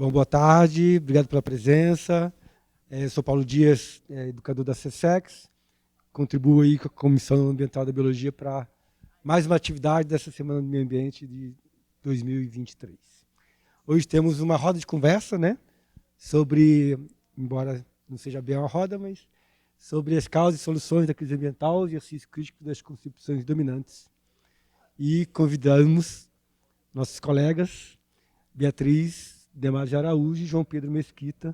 Bom, boa tarde, obrigado pela presença. Eu sou Paulo Dias, educador da CSEX, contribuo aí com a Comissão Ambiental da Biologia para mais uma atividade dessa Semana do Meio Ambiente de 2023. Hoje temos uma roda de conversa, né, sobre, embora não seja bem uma roda, mas sobre as causas e soluções da crise ambiental, exercício crítico das concepções dominantes. E convidamos nossos colegas, Beatriz Demar de Araújo e João Pedro Mesquita,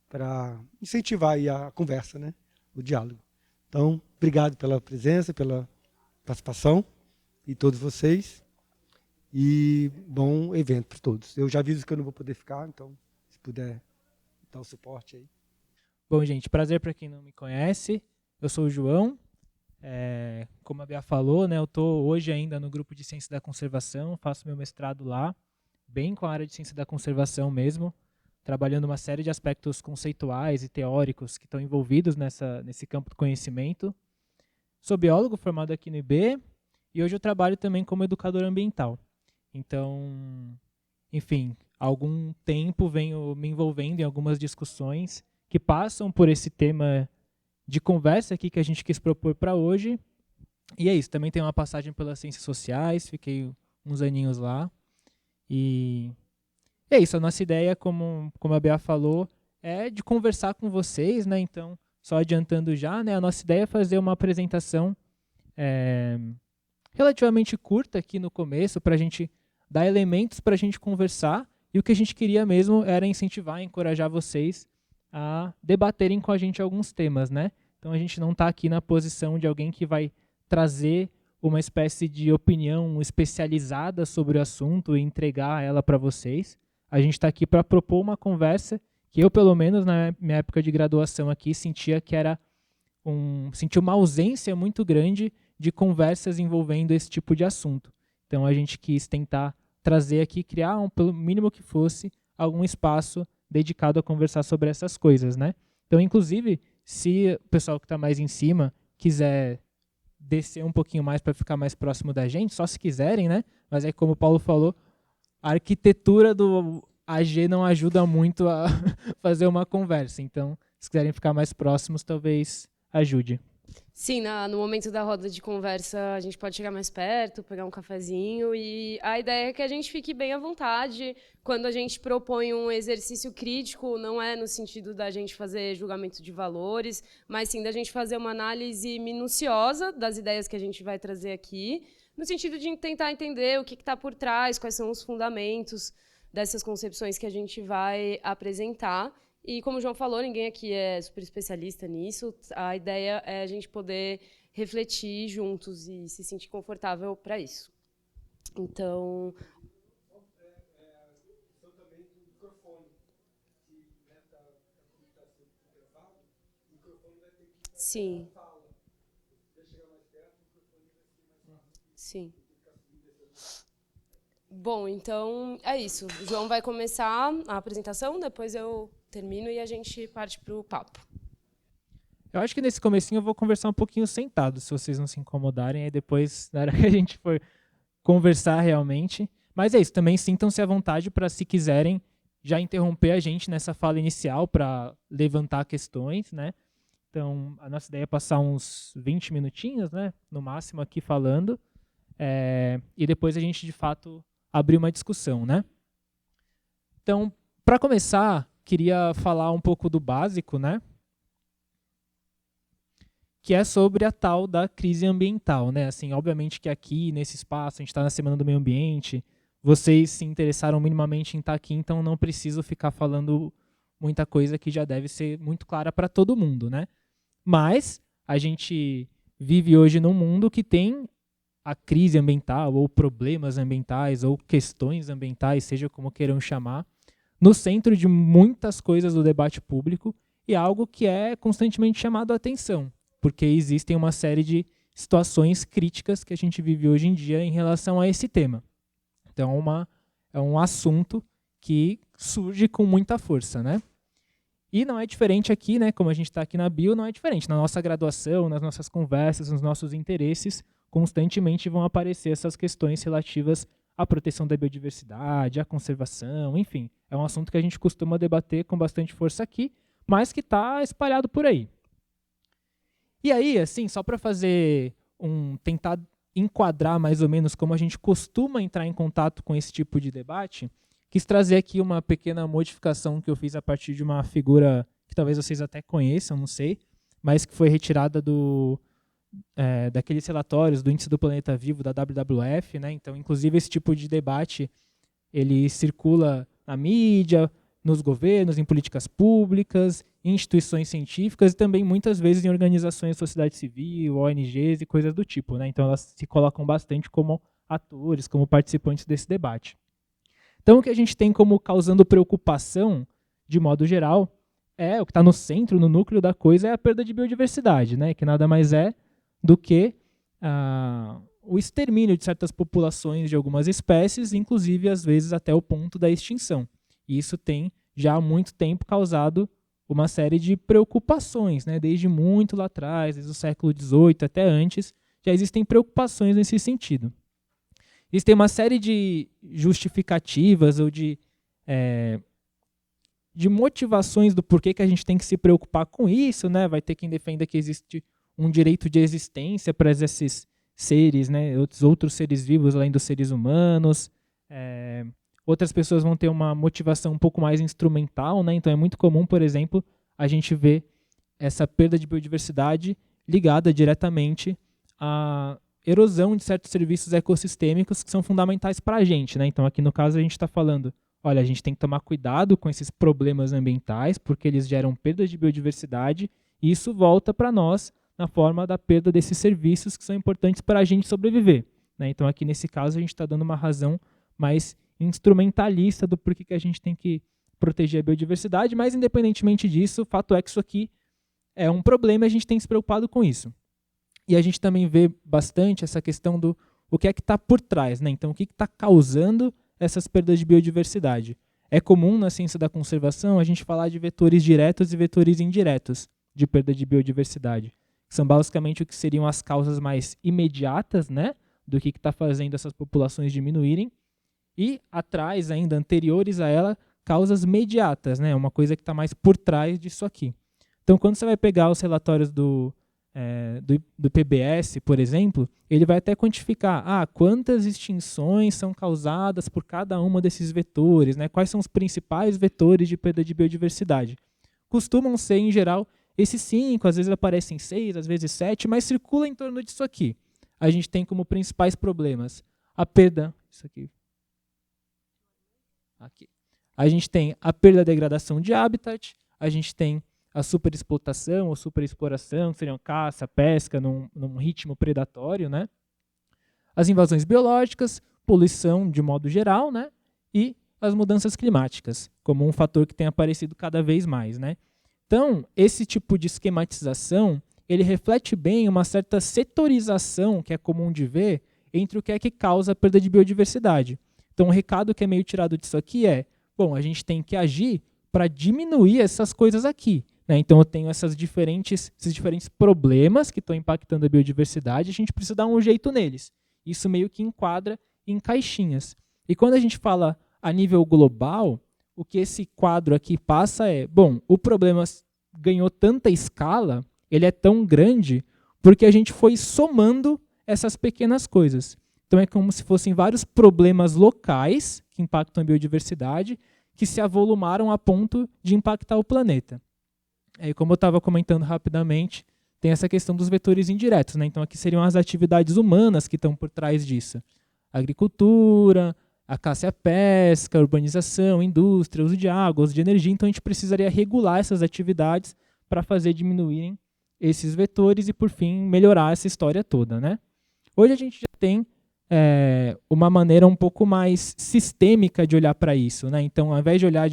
para incentivar aí a conversa, né, o diálogo. Então, obrigado pela presença, pela participação de todos vocês e bom evento para todos. Eu já aviso que eu não vou poder ficar, então, se puder dar o suporte aí. Bom, gente, prazer para quem não me conhece. Eu sou o João. Como a Bea falou, né, eu estou hoje ainda no grupo de Ciência da Conservação, faço meu mestrado lá, bem com a área de Ciência da Conservação mesmo, trabalhando uma série de aspectos conceituais e teóricos que estão envolvidos nesse campo do conhecimento. Sou biólogo formado aqui no IB e hoje eu trabalho também como educador ambiental. Então, enfim, há algum tempo venho me envolvendo em algumas discussões que passam por esse tema de conversa aqui que a gente quis propor para hoje. E é isso, também tem uma passagem pelas ciências sociais, fiquei uns aninhos lá. E é isso, a nossa ideia, como a Bea falou, é de conversar com vocês, né? Então, só adiantando já, né? A nossa ideia é fazer uma apresentação relativamente curta aqui no começo, para a gente dar elementos para a gente conversar, e o que a gente queria mesmo era incentivar, encorajar vocês a debaterem com a gente alguns temas, né? Então a gente não está aqui na posição de alguém que vai trazer uma espécie de opinião especializada sobre o assunto e entregar ela para vocês. A gente está aqui para propor uma conversa que eu, pelo menos na minha época de graduação aqui, sentia que era sentia uma ausência muito grande de conversas envolvendo esse tipo de assunto. Então a gente quis tentar trazer aqui, criar, pelo mínimo que fosse, algum espaço dedicado a conversar sobre essas coisas, né? Então, inclusive, se o pessoal que está mais em cima quiser descer um pouquinho mais para ficar mais próximo da gente, só se quiserem, né? Mas aí, como o Paulo falou, a arquitetura do AG não ajuda muito a fazer uma conversa. Então, se quiserem ficar mais próximos, talvez ajude. Sim, no momento da roda de conversa, a gente pode chegar mais perto, pegar um cafezinho, e a ideia é que a gente fique bem à vontade. Quando a gente propõe um exercício crítico, não é no sentido da gente fazer julgamento de valores, mas sim da gente fazer uma análise minuciosa das ideias que a gente vai trazer aqui, no sentido de tentar entender o que está por trás, quais são os fundamentos dessas concepções que a gente vai apresentar. E, como o João falou, ninguém aqui é super especialista nisso. A ideia é a gente poder refletir juntos e se sentir confortável para isso. Então... Sim. Sim. Bom, então é isso. O João vai começar a apresentação, depois eu termino e a gente parte para o papo. Eu acho que nesse comecinho eu vou conversar um pouquinho sentado, se vocês não se incomodarem, aí depois, na hora que a gente for conversar realmente. Mas é isso, também sintam-se à vontade para, se quiserem, já interromper a gente nessa fala inicial para levantar questões, né? Então, a nossa ideia é passar uns 20 minutinhos, né, no máximo, aqui falando, e depois a gente, de fato, abrir uma discussão, né? Então, para começar, queria falar um pouco do básico, né? Que é sobre a tal da crise ambiental, né? Assim, obviamente que aqui, nesse espaço, a gente está na Semana do Meio Ambiente, vocês se interessaram minimamente em estar aqui, então não preciso ficar falando muita coisa que já deve ser muito clara para todo mundo, né? Mas a gente vive hoje num mundo que tem a crise ambiental, ou problemas ambientais, ou questões ambientais, seja como queiram chamar, no centro de muitas coisas do debate público, e algo que é constantemente chamado a atenção, porque existem uma série de situações críticas que a gente vive hoje em dia em relação a esse tema. Então, é um assunto que surge com muita força, né? E não é diferente aqui, né? Como a gente está aqui na Bio, não é diferente. Na nossa graduação, nas nossas conversas, nos nossos interesses, constantemente vão aparecer essas questões relativas a proteção da biodiversidade, a conservação, enfim. É um assunto que a gente costuma debater com bastante força aqui, mas que está espalhado por aí. E aí, assim, só para tentar enquadrar mais ou menos como a gente costuma entrar em contato com esse tipo de debate, quis trazer aqui uma pequena modificação que eu fiz a partir de uma figura que talvez vocês até conheçam, não sei, mas que foi retirada daqueles relatórios do Índice do Planeta Vivo, da WWF, né? Então, inclusive, esse tipo de debate ele circula na mídia, nos governos, em políticas públicas, em instituições científicas e também muitas vezes em organizações de sociedade civil, ONGs e coisas do tipo, né? Então, elas se colocam bastante como atores, como participantes desse debate. Então, o que a gente tem como causando preocupação, de modo geral, o que está no centro, no núcleo da coisa, é a perda de biodiversidade, né? Que nada mais é do que o extermínio de certas populações de algumas espécies, inclusive, às vezes, até o ponto da extinção. E isso tem, já há muito tempo, causado uma série de preocupações, né? Desde muito lá atrás, desde o século XVIII até antes, já existem preocupações nesse sentido. Existem uma série de justificativas ou de motivações do porquê que a gente tem que se preocupar com isso, né? Vai ter quem defenda que existe um direito de existência para esses seres, né? Outros seres vivos além dos seres humanos. Outras pessoas vão ter uma motivação um pouco mais instrumental, né? Então é muito comum, por exemplo, a gente ver essa perda de biodiversidade ligada diretamente à erosão de certos serviços ecossistêmicos que são fundamentais para a gente, né? Então aqui no caso a gente está falando, olha, a gente tem que tomar cuidado com esses problemas ambientais porque eles geram perda de biodiversidade e isso volta para nós na forma da perda desses serviços que são importantes para a gente sobreviver, né? Então aqui nesse caso a gente está dando uma razão mais instrumentalista do porquê que a gente tem que proteger a biodiversidade, mas independentemente disso, o fato é que isso aqui é um problema e a gente tem se preocupado com isso. E a gente também vê bastante essa questão do o que é que está por trás, né? Então, o que está causando essas perdas de biodiversidade? É comum na ciência da conservação a gente falar de vetores diretos e vetores indiretos de perda de biodiversidade, que são basicamente o que seriam as causas mais imediatas, né, do que está fazendo essas populações diminuírem, e atrás, ainda anteriores a ela, causas mediatas, né, uma coisa que está mais por trás disso aqui. Então, quando você vai pegar os relatórios do PBS, por exemplo, ele vai até quantificar quantas extinções são causadas por cada uma desses vetores, né? Quais são os principais vetores de perda de biodiversidade. Costumam ser, em geral, esses 5, às vezes aparecem 6, às vezes 7, mas circula em torno disso aqui. A gente tem como principais problemas a perda... Isso aqui. A gente tem a perda da degradação de habitat, a gente tem a superexplotação ou superexploração, que seriam caça, pesca, num ritmo predatório, né? As invasões biológicas, poluição de modo geral, né? E as mudanças climáticas, como um fator que tem aparecido cada vez mais, né? Então, esse tipo de esquematização, ele reflete bem uma certa setorização que é comum de ver entre o que é que causa a perda de biodiversidade. Então, o recado que é meio tirado disso aqui é, bom, a gente tem que agir para diminuir essas coisas aqui, né? Então eu tenho esses diferentes problemas que estão impactando a biodiversidade, a gente precisa dar um jeito neles. Isso meio que enquadra em caixinhas. E quando a gente fala a nível global, o que esse quadro aqui passa é, bom, o problema ganhou tanta escala, ele é tão grande, porque a gente foi somando essas pequenas coisas. Então é como se fossem vários problemas locais que impactam a biodiversidade, que se avolumaram a ponto de impactar o planeta. Aí, como eu estava comentando rapidamente, tem essa questão dos vetores indiretos, né? Então aqui seriam as atividades humanas que estão por trás disso. A agricultura, a caça e a pesca, a urbanização, a indústria, uso de água, uso de energia. Então a gente precisaria regular essas atividades para fazer diminuírem esses vetores e, por fim, melhorar essa história toda, né? Hoje a gente já tem uma maneira um pouco mais sistêmica de olhar para isso, né? Então, ao invés de olhar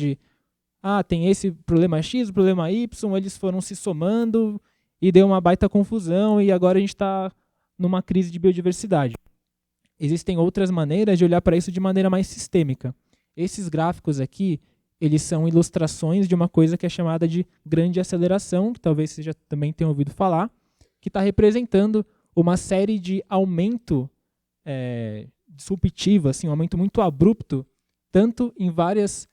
tem esse problema X, o problema Y, eles foram se somando e deu uma baita confusão e agora a gente está numa crise de biodiversidade. Existem outras maneiras de olhar para isso de maneira mais sistêmica. Esses gráficos aqui, eles são ilustrações de uma coisa que é chamada de grande aceleração, que talvez você já também tenha ouvido falar, que está representando uma série de aumento disruptivo, assim, um aumento muito abrupto, tanto em vários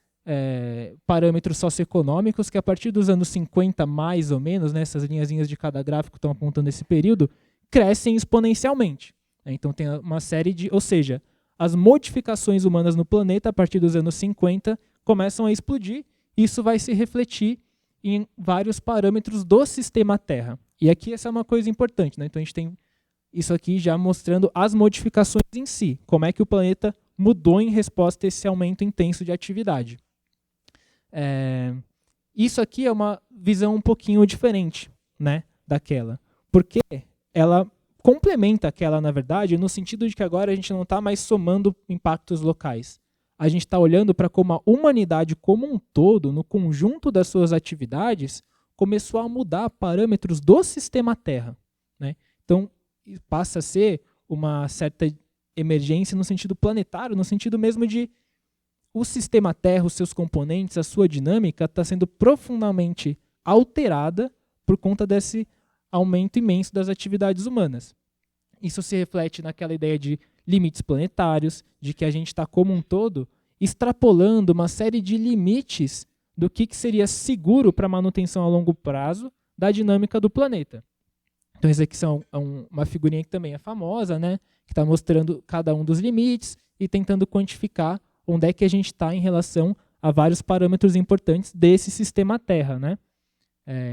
parâmetros socioeconômicos, que a partir dos anos 50, mais ou menos, né, essas linhazinhas de cada gráfico estão apontando esse período, crescem exponencialmente. Então tem uma série de... Ou seja, as modificações humanas no planeta, a partir dos anos 50, começam a explodir, e isso vai se refletir em vários parâmetros do sistema Terra. E aqui essa é uma coisa importante, né? Então a gente tem isso aqui já mostrando as modificações em si, como é que o planeta mudou em resposta a esse aumento intenso de atividade. Isso aqui é uma visão um pouquinho diferente, né, daquela, porque ela complementa aquela, na verdade, no sentido de que agora a gente não está mais somando impactos locais. A gente está olhando para como a humanidade como um todo, no conjunto das suas atividades, começou a mudar parâmetros do sistema Terra, né? Então, passa a ser uma certa emergência no sentido planetário, no sentido mesmo de o sistema Terra, os seus componentes, a sua dinâmica está sendo profundamente alterada por conta desse aumento imenso das atividades humanas. Isso se reflete naquela ideia de limites planetários, de que a gente está como um todo extrapolando uma série de limites do que seria seguro para a manutenção a longo prazo da dinâmica do planeta. Então, isso aqui são uma figurinha que também é famosa, né, que está mostrando cada um dos limites e tentando quantificar onde é que a gente está em relação a vários parâmetros importantes desse sistema Terra, né?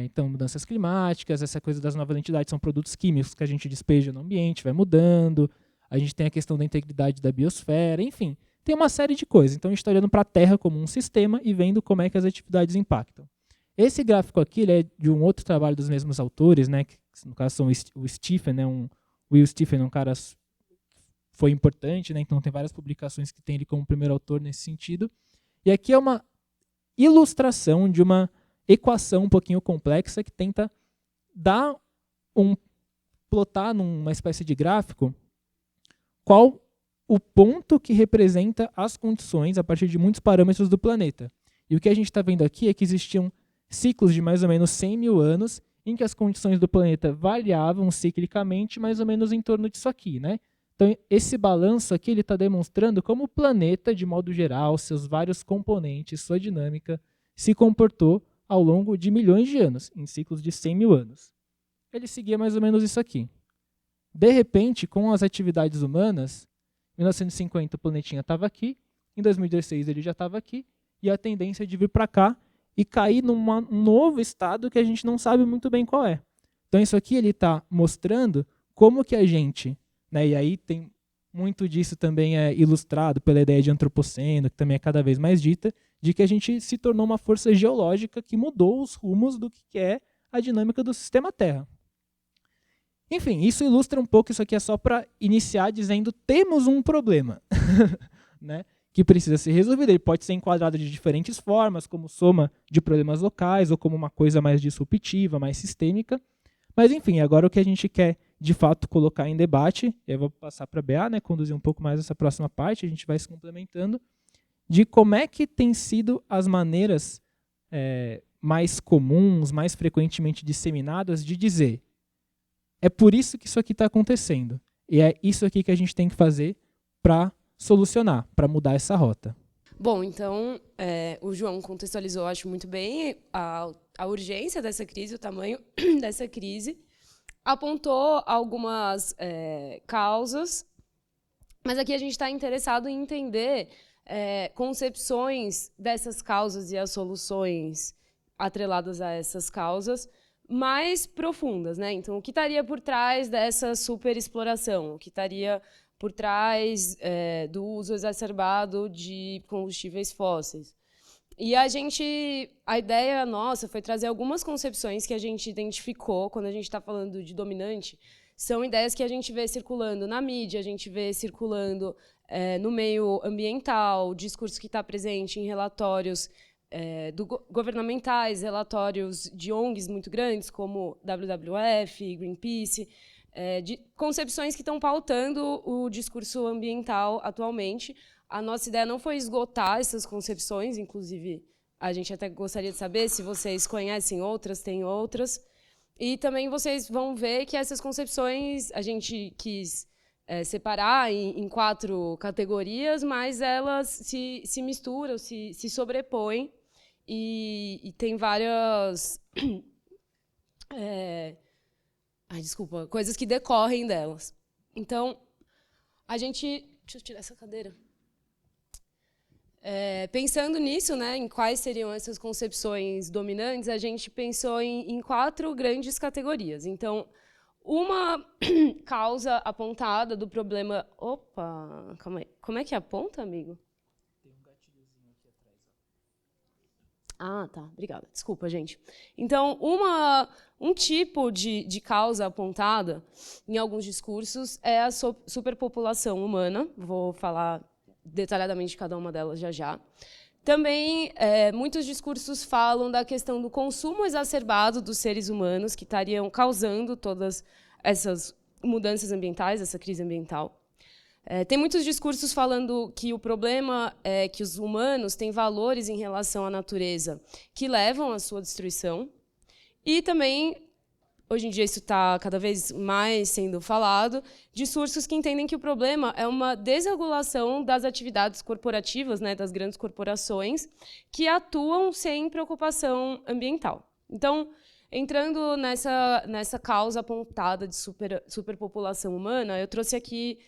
Então, mudanças climáticas, essa coisa das novas entidades são produtos químicos que a gente despeja no ambiente, vai mudando. A gente tem a questão da integridade da biosfera, enfim. Tem uma série de coisas. Então, a gente está olhando para a Terra como um sistema e vendo como é que as atividades impactam. Esse gráfico aqui ele é de um outro trabalho dos mesmos autores, né? Que no caso são o Stephen, né? Will Stephen é um cara foi importante, né? Então tem várias publicações que tem ele como primeiro autor nesse sentido. E aqui é uma ilustração de uma equação um pouquinho complexa que tenta plotar numa espécie de gráfico qual o ponto que representa as condições a partir de muitos parâmetros do planeta. E o que a gente está vendo aqui é que existiam ciclos de mais ou menos 100 mil anos em que as condições do planeta variavam ciclicamente mais ou menos em torno disso aqui, né? Então, esse balanço aqui está demonstrando como o planeta, de modo geral, seus vários componentes, sua dinâmica, se comportou ao longo de milhões de anos, em ciclos de 100 mil anos. Ele seguia mais ou menos isso aqui. De repente, com as atividades humanas, em 1950 o planetinha estava aqui, em 2016 ele já estava aqui, e a tendência é de vir para cá e cair num novo estado que a gente não sabe muito bem qual é. Então isso aqui ele está mostrando como que a gente, né, e aí tem muito disso também é ilustrado pela ideia de antropoceno, que também é cada vez mais dita, de que a gente se tornou uma força geológica que mudou os rumos do que é a dinâmica do sistema Terra. Enfim, isso ilustra um pouco, isso aqui é só para iniciar dizendo temos um problema, né, que precisa ser resolvido. Ele pode ser enquadrado de diferentes formas, como soma de problemas locais ou como uma coisa mais disruptiva, mais sistêmica. Mas, enfim, agora o que a gente quer, de fato, colocar em debate, eu vou passar para a Bea, né, conduzir um pouco mais essa próxima parte, a gente vai se complementando, de como é que tem sido as maneiras mais comuns, mais frequentemente disseminadas de dizer é por isso que isso aqui está acontecendo. E é isso aqui que a gente tem que fazer para solucionar, para mudar essa rota. Bom, então, o João contextualizou, acho, muito bem a urgência dessa crise, o tamanho dessa crise. Apontou algumas causas, mas aqui a gente está interessado em entender concepções dessas causas e as soluções atreladas a essas causas mais profundas, né? Então, o que estaria por trás dessa superexploração? O que estaria por trás do uso exacerbado de combustíveis fósseis? E a ideia nossa foi trazer algumas concepções que a gente identificou quando a gente está falando de dominante. São ideias que a gente vê circulando na mídia, a gente vê circulando no meio ambiental, discurso que está presente em relatórios governamentais, relatórios de ONGs muito grandes, como WWF, Greenpeace, de concepções que estão pautando o discurso ambiental atualmente. A nossa ideia não foi esgotar essas concepções, inclusive a gente até gostaria de saber se vocês conhecem outras, têm outras. E também vocês vão ver que essas concepções a gente quis separar em 4 categorias, mas elas se misturam, se sobrepõem, e tem várias coisas que decorrem delas. Então, deixa eu tirar essa cadeira. Pensando nisso, né, em quais seriam essas concepções dominantes, a gente pensou em 4 grandes categorias. Então, uma causa apontada do problema... Opa, calma aí. Como é que aponta, amigo? Tem um gatilhozinho aqui atrás. Ah, tá. Obrigada. Desculpa, gente. Então, um tipo de causa apontada em alguns discursos é a superpopulação humana. Vou falar detalhadamente de cada uma delas já. Também, muitos discursos falam da questão do consumo exacerbado dos seres humanos, que estariam causando todas essas mudanças ambientais, essa crise ambiental. Tem muitos discursos falando que o problema é que os humanos têm valores em relação à natureza que levam à sua destruição. E também, hoje em dia isso está cada vez mais sendo falado, discursos que entendem que o problema é uma desregulação das atividades corporativas, né, das grandes corporações, que atuam sem preocupação ambiental. Então, entrando nessa causa apontada de superpopulação humana, eu trouxe aqui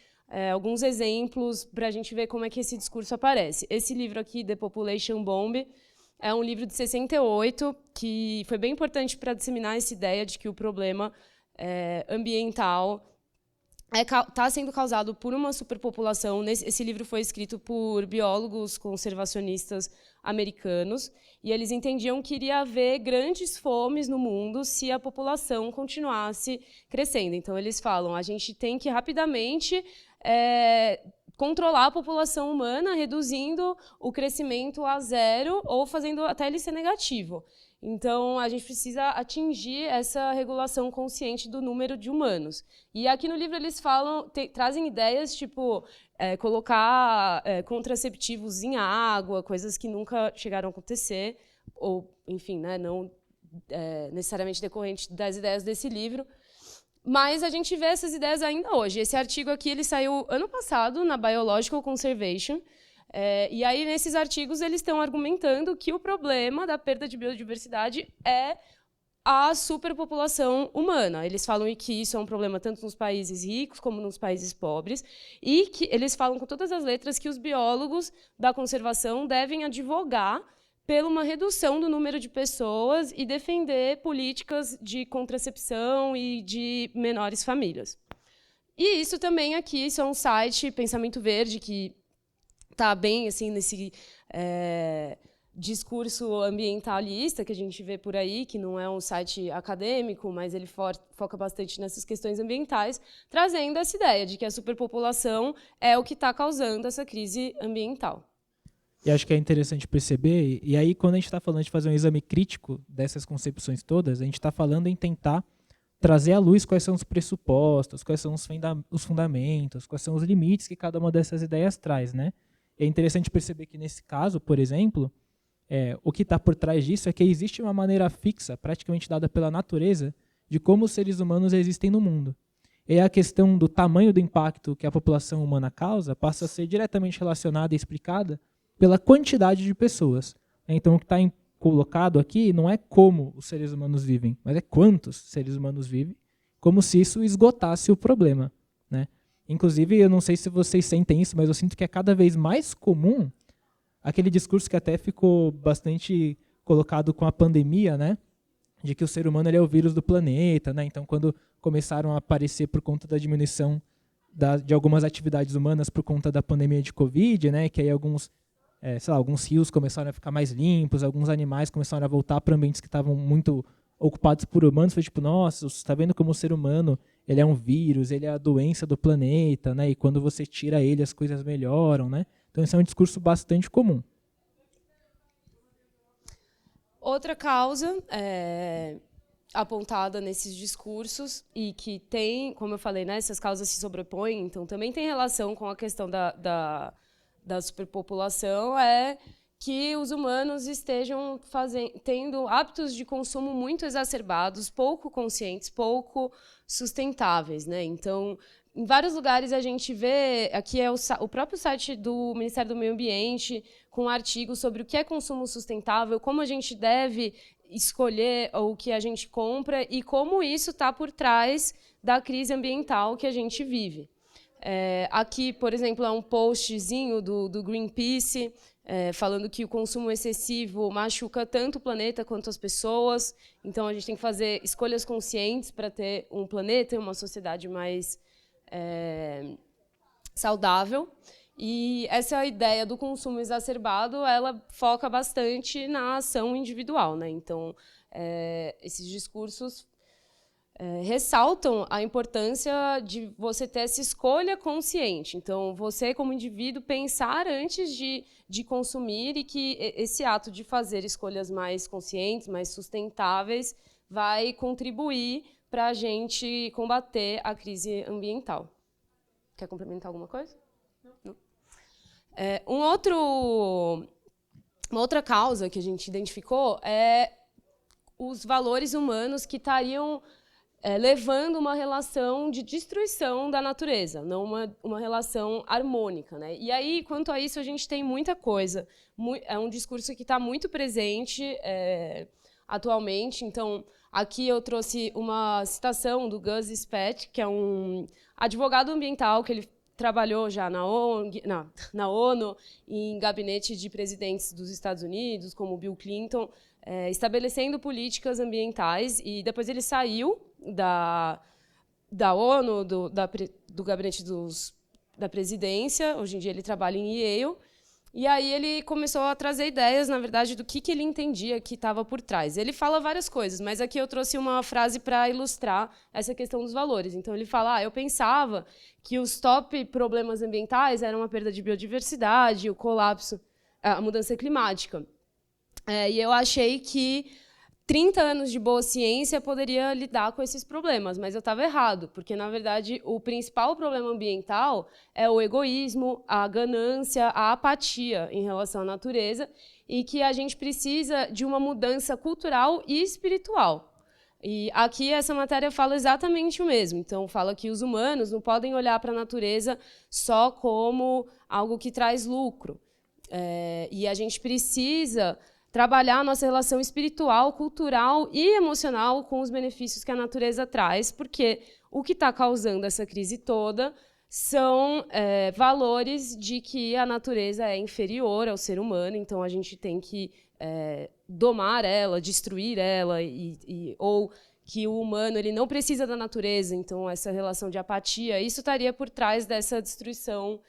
alguns exemplos para a gente ver como é que esse discurso aparece. Esse livro aqui, The Population Bomb, é um livro de 68, que foi bem importante para disseminar essa ideia de que o problema ambiental está sendo causado por uma superpopulação. Esse livro foi escrito por biólogos conservacionistas americanos, e eles entendiam que iria haver grandes fomes no mundo se a população continuasse crescendo. Então, eles falam, a gente tem que rapidamente controlar a população humana, reduzindo o crescimento a 0 ou fazendo até ele ser negativo. Então, a gente precisa atingir essa regulação consciente do número de humanos. E aqui no livro eles trazem ideias tipo colocar contraceptivos em água, coisas que nunca chegaram a acontecer, ou, enfim, né, não necessariamente decorrente das ideias desse livro. Mas a gente vê essas ideias ainda hoje. Esse artigo aqui ele saiu ano passado na Biological Conservation. E aí, nesses artigos, eles estão argumentando que o problema da perda de biodiversidade é a superpopulação humana. Eles falam que isso é um problema tanto nos países ricos como nos países pobres, e que eles falam com todas as letras que os biólogos da conservação devem advogar por uma redução do número de pessoas e defender políticas de contracepção e de menores famílias. E isso também aqui, isso é um site, Pensamento Verde, que está bem assim, nesse discurso ambientalista que a gente vê por aí, que não é um site acadêmico, mas ele foca bastante nessas questões ambientais, trazendo essa ideia de que a superpopulação é o que está causando essa crise ambiental. E acho que é interessante perceber, e aí quando a gente está falando de fazer um exame crítico dessas concepções todas, a gente está falando em tentar trazer à luz quais são os pressupostos, quais são os fundamentos, quais são os limites que cada uma dessas ideias traz, né? É interessante perceber que, nesse caso, por exemplo, o que está por trás disso é que existe uma maneira fixa, praticamente dada pela natureza, de como os seres humanos existem no mundo. E a questão do tamanho do impacto que a população humana causa passa a ser diretamente relacionada e explicada pela quantidade de pessoas. Então, o que está colocado aqui não é como os seres humanos vivem, mas é quantos seres humanos vivem, como se isso esgotasse o problema, né? Inclusive, eu não sei se vocês sentem isso, mas eu sinto que é cada vez mais comum aquele discurso que até ficou bastante colocado com a pandemia, né? De que o ser humano ele é o vírus do planeta, né? Então, quando começaram a aparecer por conta da diminuição de algumas atividades humanas por conta da pandemia de Covid, né? Que aí alguns rios começaram a ficar mais limpos, alguns animais começaram a voltar para ambientes que estavam muito ocupados por humanos. Foi tipo, nossa, você está vendo como o ser humano ele é um vírus, ele é a doença do planeta, né? E quando você tira ele, as coisas melhoram, né? Então, esse é um discurso bastante comum. Outra causa apontada nesses discursos e que tem, como eu falei, né, essas causas se sobrepõem, então também tem relação com a questão da superpopulação, é que os humanos estejam tendo hábitos de consumo muito exacerbados, pouco conscientes, pouco sustentáveis, né? Então, em vários lugares a gente vê, aqui é o próprio site do Ministério do Meio Ambiente, com artigos sobre o que é consumo sustentável, como a gente deve escolher o que a gente compra e como isso está por trás da crise ambiental que a gente vive. Aqui, por exemplo, é um postzinho do Greenpeace, falando que o consumo excessivo machuca tanto o planeta quanto as pessoas. Então, a gente tem que fazer escolhas conscientes para ter um planeta e uma sociedade mais saudável. E essa ideia do consumo exacerbado, ela foca bastante na ação individual, né? Então, esses discursos ressaltam a importância de você ter essa escolha consciente. Então, você, como indivíduo, pensar antes de consumir e que esse ato de fazer escolhas mais conscientes, mais sustentáveis, vai contribuir para a gente combater a crise ambiental. Quer complementar alguma coisa? Não? Uma outra causa que a gente identificou é os valores humanos que estariam levando uma relação de destruição da natureza, não uma relação harmônica, né? E aí, quanto a isso, a gente tem muita coisa. É um discurso que está muito presente atualmente. Então, aqui eu trouxe uma citação do Gus Spett, que é um advogado ambiental, que ele trabalhou já na ONU, em gabinete de presidentes dos Estados Unidos, como Bill Clinton, estabelecendo políticas ambientais, e depois ele saiu da ONU, do gabinete da presidência. Hoje em dia ele trabalha em Yale, e aí ele começou a trazer ideias, na verdade, do que ele entendia que estava por trás. Ele fala várias coisas, mas aqui eu trouxe uma frase para ilustrar essa questão dos valores. Então, ele fala, eu pensava que os top problemas ambientais eram a perda de biodiversidade, o colapso, a mudança climática. E eu achei que 30 anos de boa ciência poderia lidar com esses problemas, mas eu estava errado, porque, na verdade, o principal problema ambiental é o egoísmo, a ganância, a apatia em relação à natureza, e que a gente precisa de uma mudança cultural e espiritual. E aqui essa matéria fala exatamente o mesmo. Então, fala que os humanos não podem olhar para a natureza só como algo que traz lucro. E a gente precisa trabalhar a nossa relação espiritual, cultural e emocional com os benefícios que a natureza traz, porque o que está causando essa crise toda são valores de que a natureza é inferior ao ser humano, então a gente tem que domar ela, destruir ela, ou que o humano ele não precisa da natureza, então essa relação de apatia, isso estaria por trás dessa destruição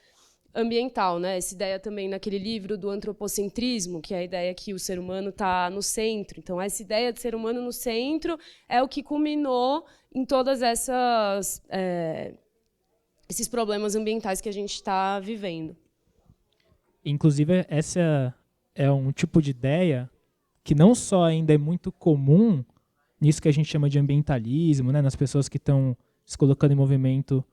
ambiental, né? Essa ideia também naquele livro do antropocentrismo, que é a ideia que o ser humano está no centro. Então, essa ideia de ser humano no centro é o que culminou em todas esses problemas ambientais que a gente está vivendo. Inclusive, essa é um tipo de ideia que não só ainda é muito comum nisso que a gente chama de ambientalismo, né? Nas pessoas que estão se colocando em movimento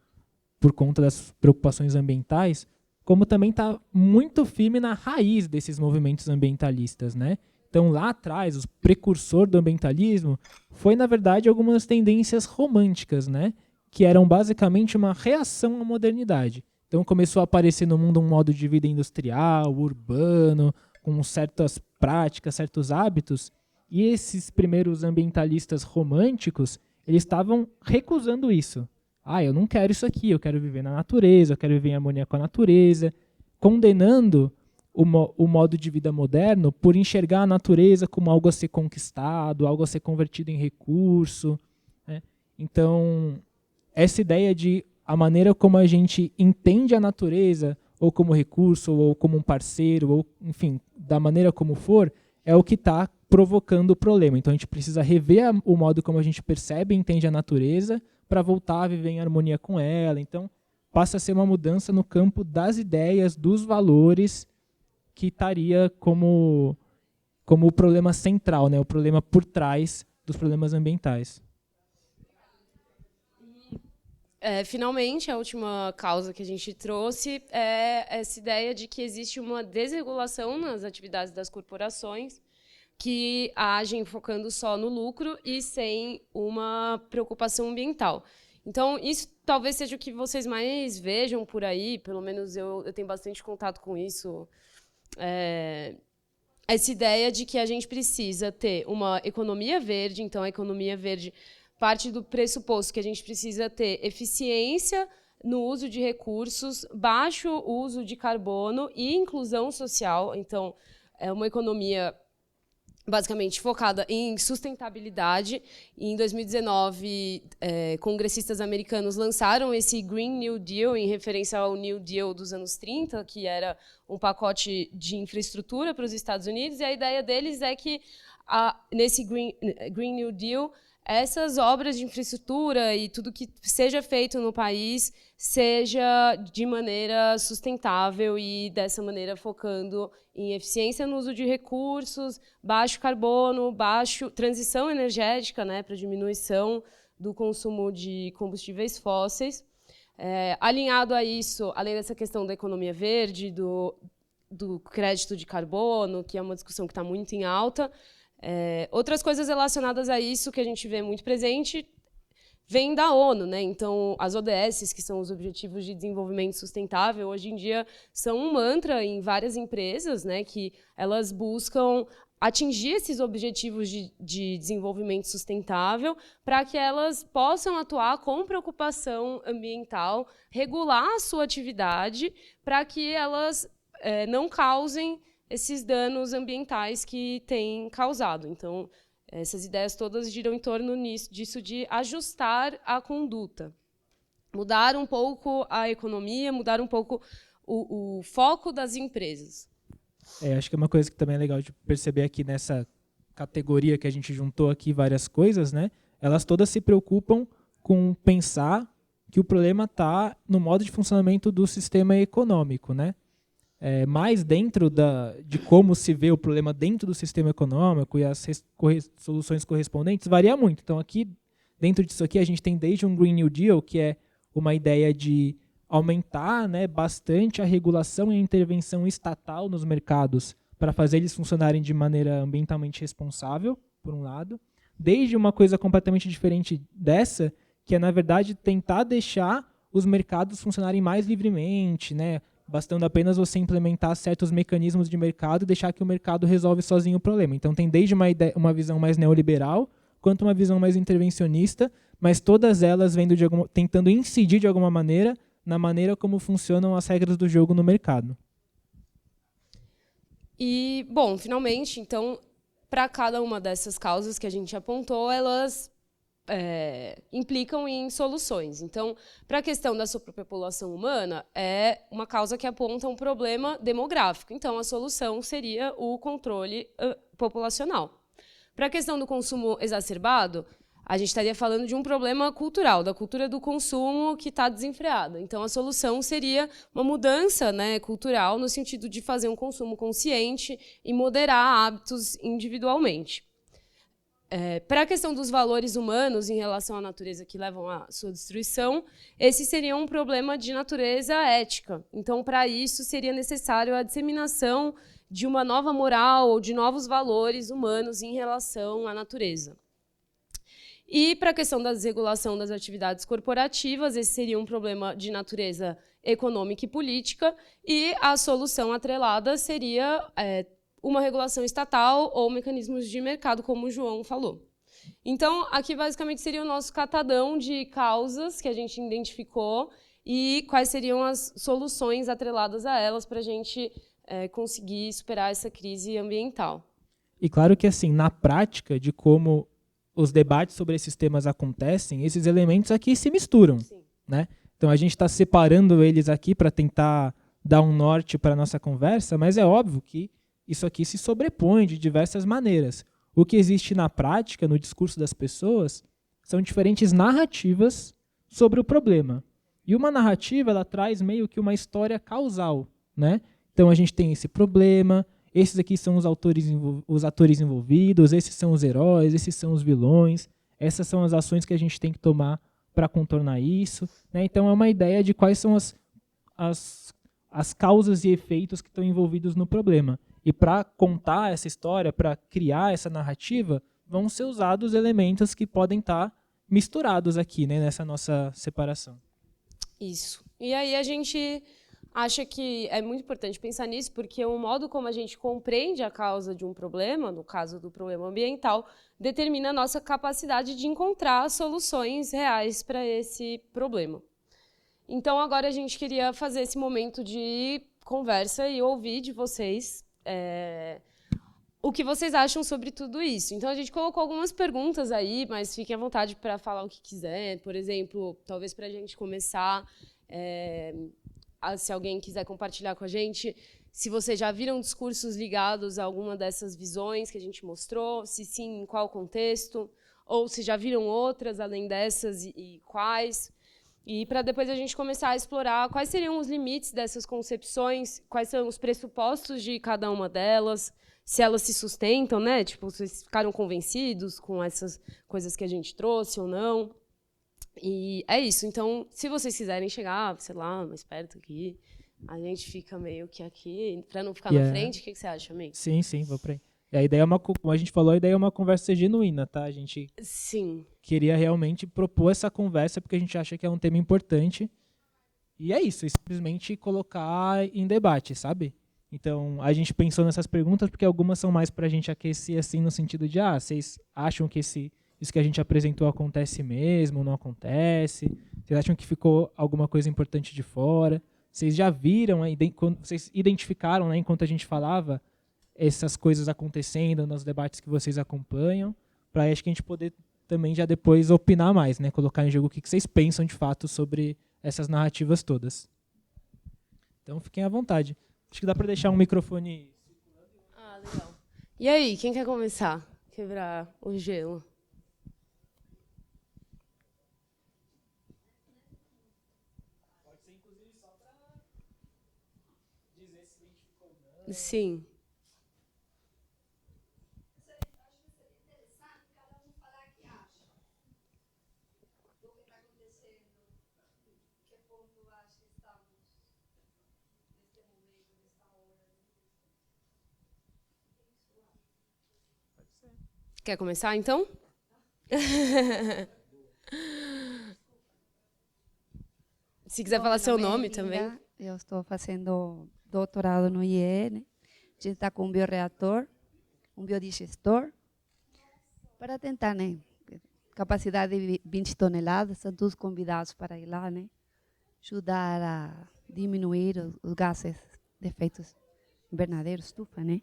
por conta das preocupações ambientais, como também está muito firme na raiz desses movimentos ambientalistas, né? Então, lá atrás, o precursor do ambientalismo foi, na verdade, algumas tendências românticas, né? Que eram basicamente uma reação à modernidade. Então, começou a aparecer no mundo um modo de vida industrial, urbano, com certas práticas, certos hábitos, e esses primeiros ambientalistas românticos, eles estavam recusando isso. Eu não quero isso aqui, eu quero viver na natureza, eu quero viver em harmonia com a natureza, condenando o modo de vida moderno por enxergar a natureza como algo a ser conquistado, algo a ser convertido em recurso, né? Então, essa ideia de a maneira como a gente entende a natureza, ou como recurso, ou como um parceiro, ou, enfim, da maneira como for, é o que está provocando o problema. Então, a gente precisa rever o modo como a gente percebe e entende a natureza, para voltar a viver em harmonia com ela. Então, passa a ser uma mudança no campo das ideias, dos valores, que estaria como o problema central, né? O problema por trás dos problemas ambientais. Finalmente, a última causa que a gente trouxe é essa ideia de que existe uma desregulação nas atividades das corporações, que agem focando só no lucro e sem uma preocupação ambiental. Então, isso talvez seja o que vocês mais vejam por aí, pelo menos eu tenho bastante contato com isso. Essa ideia de que a gente precisa ter uma economia verde, então a economia verde parte do pressuposto que a gente precisa ter eficiência no uso de recursos, baixo uso de carbono e inclusão social. Então, é uma economia basicamente focada em sustentabilidade. E em 2019, congressistas americanos lançaram esse Green New Deal, em referência ao New Deal dos anos 30, que era um pacote de infraestrutura para os Estados Unidos. E a ideia deles é que, nesse Green New Deal, essas obras de infraestrutura e tudo que seja feito no país seja de maneira sustentável e, dessa maneira, focando em eficiência no uso de recursos, baixo carbono, transição energética, né, para diminuição do consumo de combustíveis fósseis. Alinhado a isso, além dessa questão da economia verde, do crédito de carbono, que é uma discussão que está muito em alta, outras coisas relacionadas a isso que a gente vê muito presente vêm da ONU, né? Então, as ODS, que são os Objetivos de Desenvolvimento Sustentável, hoje em dia são um mantra em várias empresas, né, que elas buscam atingir esses objetivos de desenvolvimento sustentável para que elas possam atuar com preocupação ambiental, regular a sua atividade para que elas não causem esses danos ambientais que têm causado. Então, essas ideias todas giram em torno disso de ajustar a conduta. Mudar um pouco a economia, mudar um pouco o foco das empresas. Acho que é uma coisa que também é legal de perceber aqui nessa categoria que a gente juntou aqui várias coisas, né? Elas todas se preocupam com pensar que o problema está no modo de funcionamento do sistema econômico, né? Mais dentro de como se vê o problema dentro do sistema econômico e as soluções correspondentes varia muito. Então, aqui, dentro disso aqui, a gente tem desde um Green New Deal, que é uma ideia de aumentar, né, bastante a regulação e a intervenção estatal nos mercados para fazer eles funcionarem de maneira ambientalmente responsável, por um lado, desde uma coisa completamente diferente dessa, que é, na verdade, tentar deixar os mercados funcionarem mais livremente, né, bastando apenas você implementar certos mecanismos de mercado e deixar que o mercado resolve sozinho o problema. Então, tem desde uma visão mais neoliberal, quanto uma visão mais intervencionista, mas todas elas tentando incidir de alguma maneira na maneira como funcionam as regras do jogo no mercado. E, bom, finalmente, então, para cada uma dessas causas que a gente apontou, elas implicam em soluções. Então, para a questão da superpopulação humana, é uma causa que aponta um problema demográfico. Então, a solução seria o controle populacional. Para a questão do consumo exacerbado, a gente estaria falando de um problema cultural, da cultura do consumo que está desenfreada. Então, a solução seria uma mudança, né, cultural, no sentido de fazer um consumo consciente e moderar hábitos individualmente. Para a questão dos valores humanos em relação à natureza que levam à sua destruição, esse seria um problema de natureza ética. Então, para isso, seria necessário a disseminação de uma nova moral ou de novos valores humanos em relação à natureza. E, para a questão da desregulação das atividades corporativas, esse seria um problema de natureza econômica e política, e a solução atrelada seria uma regulação estatal ou mecanismos de mercado, como o João falou. Então, aqui, basicamente, seria o nosso catadão de causas que a gente identificou e quais seriam as soluções atreladas a elas para a gente conseguir superar essa crise ambiental. E claro que, assim, na prática de como os debates sobre esses temas acontecem, esses elementos aqui se misturam, né? Então, a gente está separando eles aqui para tentar dar um norte para a nossa conversa, mas é óbvio que isso aqui se sobrepõe de diversas maneiras. O que existe na prática, no discurso das pessoas, são diferentes narrativas sobre o problema. E uma narrativa, ela traz meio que uma história causal, né? Então, a gente tem esse problema, esses aqui são os atores envolvidos, esses são os heróis, esses são os vilões, essas são as ações que a gente tem que tomar para contornar isso, né? Então, é uma ideia de quais são as causas e efeitos que estão envolvidos no problema. E para contar essa história, para criar essa narrativa, vão ser usados elementos que podem estar misturados aqui, né, nessa nossa separação. Isso. E aí a gente acha que é muito importante pensar nisso, porque o modo como a gente compreende a causa de um problema, no caso do problema ambiental, determina a nossa capacidade de encontrar soluções reais para esse problema. Então, agora a gente queria fazer esse momento de conversa e ouvir de vocês o que vocês acham sobre tudo isso. Então, a gente colocou algumas perguntas aí, mas fiquem à vontade para falar o que quiser. Por exemplo, talvez para a gente começar, se alguém quiser compartilhar com a gente, se vocês já viram discursos ligados a alguma dessas visões que a gente mostrou, se sim, em qual contexto, ou se já viram outras além dessas e quais. E para depois a gente começar a explorar quais seriam os limites dessas concepções, quais são os pressupostos de cada uma delas, se elas se sustentam, né? Tipo, vocês ficaram convencidos com essas coisas que a gente trouxe ou não. E é isso. Então, se vocês quiserem chegar, sei lá, mais perto aqui, a gente fica meio que aqui, para não ficar na frente. O que você acha, amigo? Sim, vou para aí. E a ideia é como a gente falou, a ideia é uma conversa genuína, tá? A gente queria realmente propor essa conversa porque a gente acha que é um tema importante. E é isso, simplesmente colocar em debate, sabe? Então, a gente pensou nessas perguntas porque algumas são mais para a gente aquecer, assim, no sentido de, vocês acham que isso que a gente apresentou acontece mesmo, não acontece? Vocês acham que ficou alguma coisa importante de fora? Vocês já viram, vocês identificaram, né, enquanto a gente falava, essas coisas acontecendo nos debates que vocês acompanham, para acho que a gente poder também já depois opinar mais, né? Colocar em jogo o que vocês pensam de fato sobre essas narrativas todas. Então fiquem à vontade. Acho que dá para deixar um microfone. Legal. E aí, quem quer começar? Quebrar o gelo. Pode ser inclusive só para dizer se identificou ou não. Sim. Quer começar, então? Se quiser falar seu nome também. Eu estou fazendo doutorado no IE, né? A gente está com um bioreator, um biodigestor, para tentar, né? Capacidade de 20 toneladas, são todos convidados para ir lá, né? Ajudar a diminuir os gases de efeito invernadeiro, estufa, né?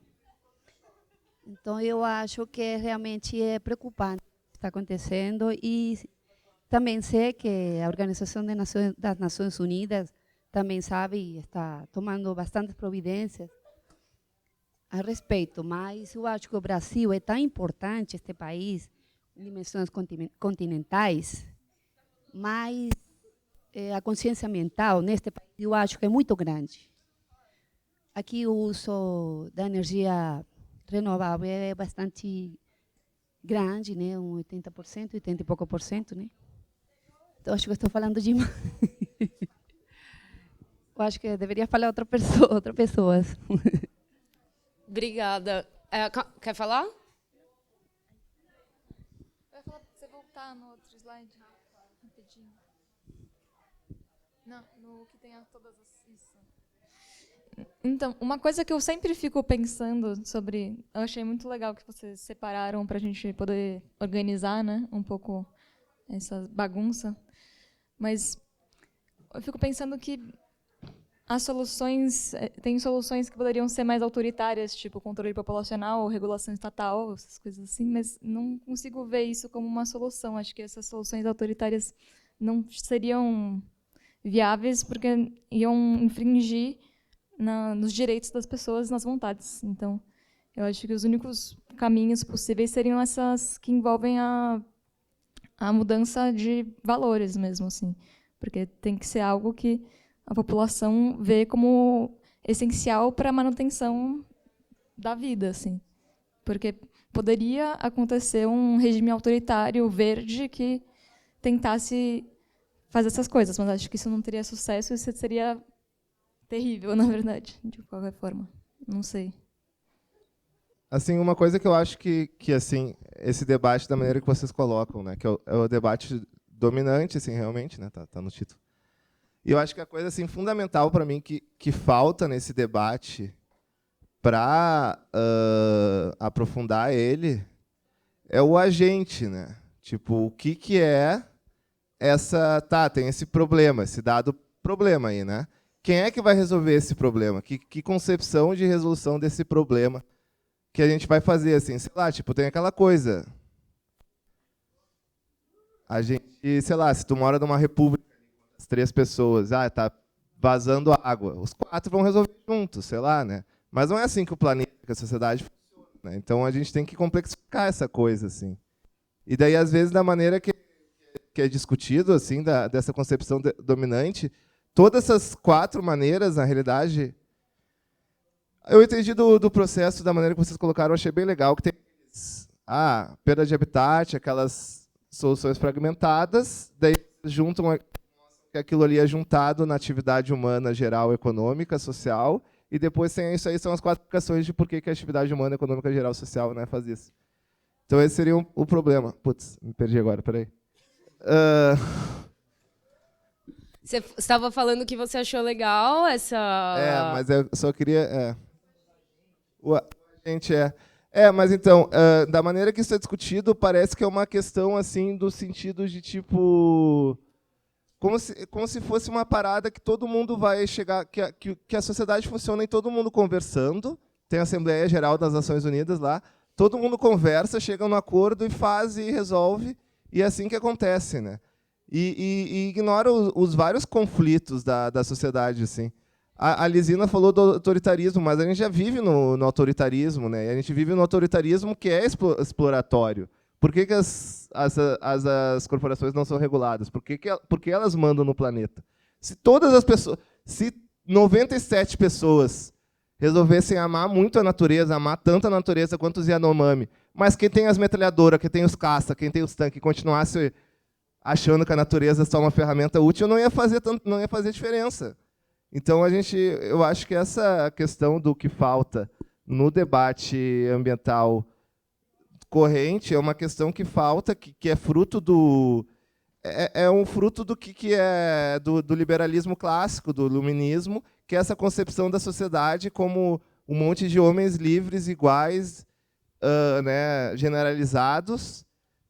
Então, eu acho que realmente é preocupante o que está acontecendo e também sei que a Organização das Nações Unidas também sabe e está tomando bastantes providências a respeito, mas eu acho que o Brasil é tão importante, este país, em dimensões continentais, mas a consciência ambiental neste país eu acho que é muito grande. Aqui o uso da energia renovável é bastante grande, né? 80%, 80 e pouco por cento, né? Então, acho que eu estou falando demais. Eu acho que eu deveria falar outra pessoa. Obrigada. Quer falar? Eu ia falar para você voltar no outro slide. Rapidinho. Não, no que tem todas as... Isso. Então, uma coisa que eu sempre fico pensando sobre... Eu achei muito legal que vocês separaram para a gente poder organizar, né, um pouco essa bagunça. Mas eu fico pensando que as soluções... Tem soluções que poderiam ser mais autoritárias, tipo controle populacional, regulação estatal, essas coisas assim, mas não consigo ver isso como uma solução. Acho que essas soluções autoritárias não seriam viáveis porque iam infringir nos direitos das pessoas, nas vontades. Então, eu acho que os únicos caminhos possíveis seriam essas que envolvem a mudança de valores mesmo, assim, porque tem que ser algo que a população vê como essencial para a manutenção da vida, assim, porque poderia acontecer um regime autoritário verde que tentasse fazer essas coisas, mas acho que isso não teria sucesso, isso seria terrível, na verdade, de qualquer forma. Não sei. Assim, uma coisa que eu acho que assim, esse debate da maneira que vocês colocam, né? Que é o debate dominante, assim, realmente, né? Tá no título. E eu acho que a coisa assim, fundamental para mim que falta nesse debate para aprofundar ele é o agente, né? Tipo, o que é essa... Tá, tem esse problema, esse dado problema aí, né? Quem é que vai resolver esse problema? Que concepção de resolução desse problema que a gente vai fazer, assim? Sei lá, tipo, tem aquela coisa. A gente, sei lá, se tu mora numa república, as 3 pessoas, tá vazando água, os 4 vão resolver juntos, sei lá, né? Mas não é assim que o planeta, que a sociedade funciona, né? Então a gente tem que complexificar essa coisa, assim. E daí, às vezes, da maneira que é discutido, assim, dessa concepção dominante, todas essas 4 maneiras, na realidade, eu entendi do processo, da maneira que vocês colocaram, eu achei bem legal, que tem perda de habitat, aquelas soluções fragmentadas, daí juntam que aquilo ali é juntado na atividade humana geral, econômica, social, e depois tem isso aí, são as 4 explicações de por que a atividade humana, econômica, geral, social, né, faz isso. Então esse seria o problema. Putz, me perdi agora, peraí. Você estava falando que você achou legal essa... mas eu só queria... mas então, da maneira que isso é discutido, parece que é uma questão assim do sentido de tipo... Como se fosse uma parada que todo mundo vai chegar... Que a sociedade funciona em todo mundo conversando. Tem a Assembleia Geral das Nações Unidas lá. Todo mundo conversa, chega num acordo e faz e resolve. E é assim que acontece, né? E ignora os vários conflitos da sociedade, assim. A Lisina falou do autoritarismo, mas a gente já vive no autoritarismo, né? E a gente vive no autoritarismo que é exploratório. Por que as corporações não são reguladas? Por que elas mandam no planeta? Se todas as pessoas, se 97 pessoas resolvessem amar muito a natureza, amar tanto a natureza quanto os Yanomami, mas quem tem as metralhadoras, quem tem os caça, quem tem os tanques, continuasse achando que a natureza é só uma ferramenta útil, não ia fazer diferença. Então eu acho que essa questão do que falta no debate ambiental corrente é uma questão que falta, que é fruto do um fruto do que é do liberalismo clássico, do iluminismo, que é essa concepção da sociedade como um monte de homens livres, iguais, né, generalizados,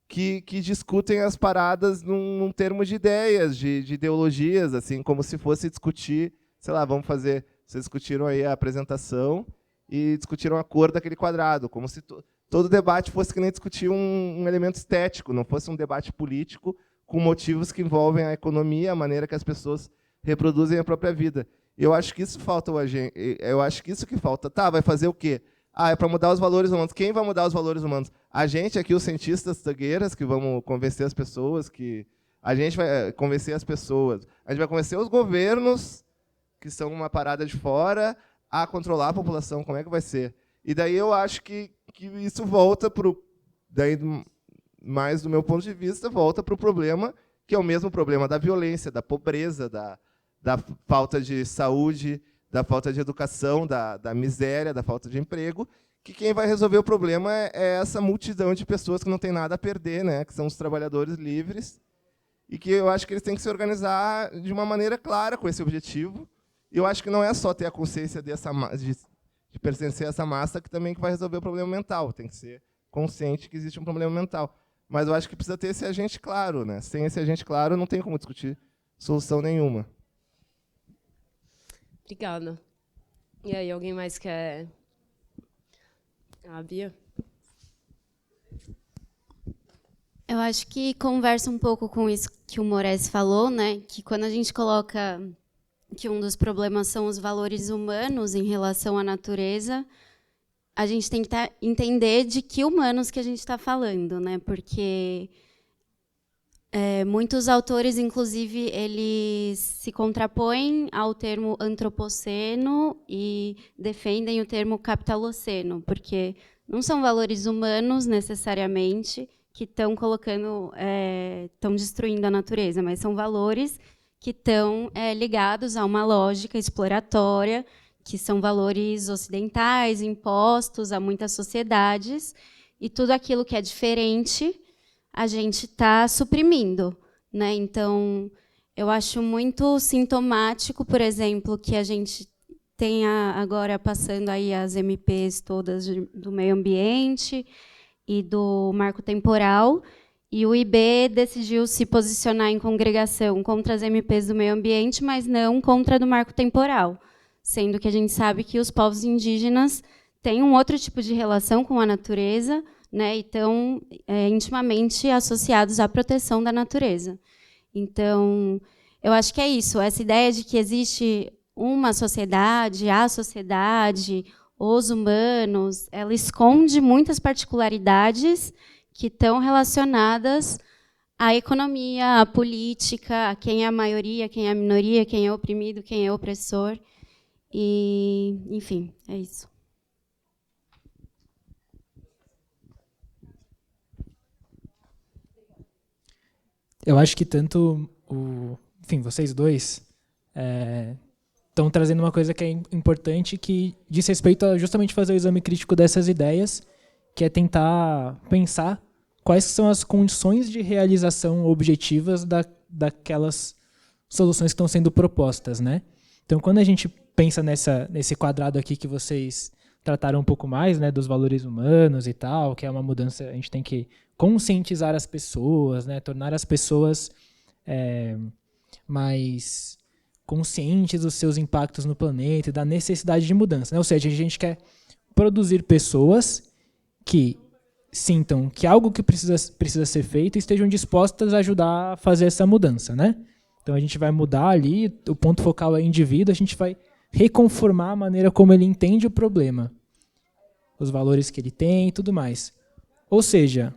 que discutem as paradas num termo de ideias, de ideologias, assim, como se fosse discutir, sei lá, vocês discutiram aí a apresentação e discutiram a cor daquele quadrado, como se todo debate fosse que nem discutir um elemento estético, não fosse um debate político com motivos que envolvem a economia, a maneira que as pessoas reproduzem a própria vida. Eu acho que isso falta eu acho que isso que falta. Tá, vai fazer o quê? É para mudar os valores humanos. Quem vai mudar os valores humanos? A gente aqui, os cientistas tagueiras, que vamos convencer as pessoas, a gente vai convencer as pessoas. A gente vai convencer os governos, que são uma parada de fora, a controlar a população. Como é que vai ser? E daí eu acho que isso volta daí, mais do meu ponto de vista, volta para o problema, que é o mesmo problema da violência, da pobreza, da falta de saúde, da falta de educação, da miséria, da falta de emprego, que quem vai resolver o problema é essa multidão de pessoas que não tem nada a perder, né? Que são os trabalhadores livres, e que eu acho que eles têm que se organizar de uma maneira clara com esse objetivo. E eu acho que não é só ter a consciência de pertencer a essa massa que também vai resolver o problema mental. Tem que ser consciente que existe um problema mental. Mas eu acho que precisa ter esse agente claro, né? Sem esse agente claro, não tem como discutir solução nenhuma. Obrigada. E aí, alguém mais quer... Bia? Eu acho que conversa um pouco com isso que o Moraes falou, né? Que quando a gente coloca que um dos problemas são os valores humanos em relação à natureza, a gente tem que entender de que humanos que a gente está falando, né? Porque muitos autores, inclusive, eles se contrapõem ao termo antropoceno e defendem o termo capitaloceno, porque não são valores humanos, necessariamente, que estão estão destruindo a natureza, mas são valores que estão ligados a uma lógica exploratória, que são valores ocidentais, impostos a muitas sociedades, e tudo aquilo que é diferente a gente está suprimindo, né? Então, eu acho muito sintomático, por exemplo, que a gente tenha agora passando aí as MPs todas do meio ambiente e do marco temporal, e o IB decidiu se posicionar em congregação contra as MPs do meio ambiente, mas não contra a do marco temporal, sendo que a gente sabe que os povos indígenas têm um outro tipo de relação com a natureza, né, e estão intimamente associados à proteção da natureza. Então, eu acho que é isso, essa ideia de que existe uma sociedade, a sociedade, os humanos, ela esconde muitas particularidades que estão relacionadas à economia, à política, a quem é a maioria, quem é a minoria, quem é oprimido, quem é opressor. E, enfim, é isso. Eu acho que tanto enfim, vocês dois estão trazendo uma coisa que é importante, que diz respeito a justamente fazer o exame crítico dessas ideias, que é tentar pensar quais são as condições de realização objetivas daquelas soluções que estão sendo propostas, né? Então, quando a gente pensa nesse quadrado aqui que vocês trataram um pouco mais, né, dos valores humanos e tal, que é uma mudança, a gente tem que conscientizar as pessoas, né, tornar as pessoas mais conscientes dos seus impactos no planeta e da necessidade de mudança, né? Ou seja, a gente quer produzir pessoas que sintam que algo que precisa ser feito e estejam dispostas a ajudar a fazer essa mudança, né? Então a gente vai mudar ali, o ponto focal é o indivíduo, a gente vai reconformar a maneira como ele entende o problema, os valores que ele tem e tudo mais. Ou seja,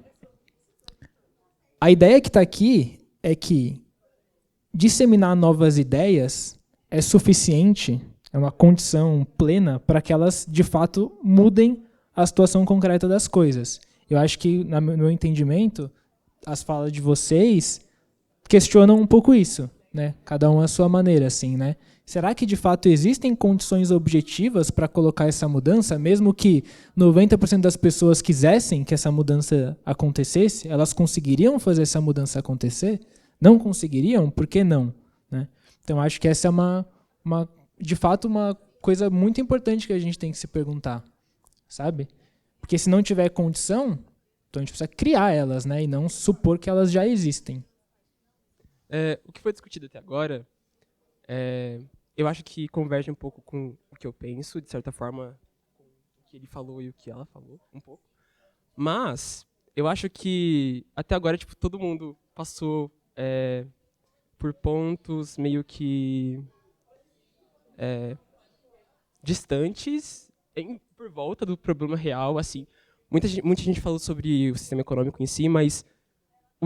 a ideia que está aqui é que disseminar novas ideias é suficiente, é uma condição plena para que elas, de fato, mudem a situação concreta das coisas. Eu acho que, no meu entendimento, as falas de vocês questionam um pouco isso, né? Cada um à sua maneira, assim, né? Será que, de fato, existem condições objetivas para colocar essa mudança, mesmo que 90% das pessoas quisessem que essa mudança acontecesse? Elas conseguiriam fazer essa mudança acontecer? Não conseguiriam? Por que não? Né? Então, acho que essa é, de fato, uma coisa muito importante que a gente tem que se perguntar, sabe? Porque se não tiver condição, então a gente precisa criar elas, né? E não supor que elas já existem. O que foi discutido até agora, eu acho que converge um pouco com o que eu penso, de certa forma, com o que ele falou e o que ela falou, um pouco. Mas eu acho que até agora, tipo, todo mundo passou por pontos meio que distantes por volta do problema real, assim. Muita gente falou sobre o sistema econômico em si, mas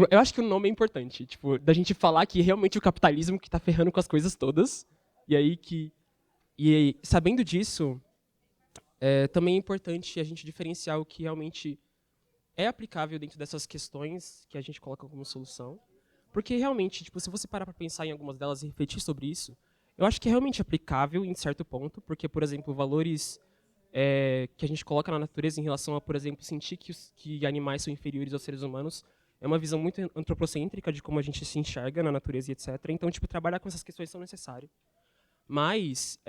eu acho que o nome é importante, tipo, da gente falar que realmente o capitalismo que está ferrando com as coisas todas, e sabendo disso, também é importante a gente diferenciar o que realmente é aplicável dentro dessas questões que a gente coloca como solução, porque realmente, tipo, se você parar para pensar em algumas delas e refletir sobre isso, eu acho que é realmente aplicável em certo ponto, porque, por exemplo, valores que a gente coloca na natureza em relação a, por exemplo, sentir que animais são inferiores aos seres humanos, é uma visão muito antropocêntrica de como a gente se enxerga na natureza e etc. Então, tipo, trabalhar com essas questões são necessárias. Mas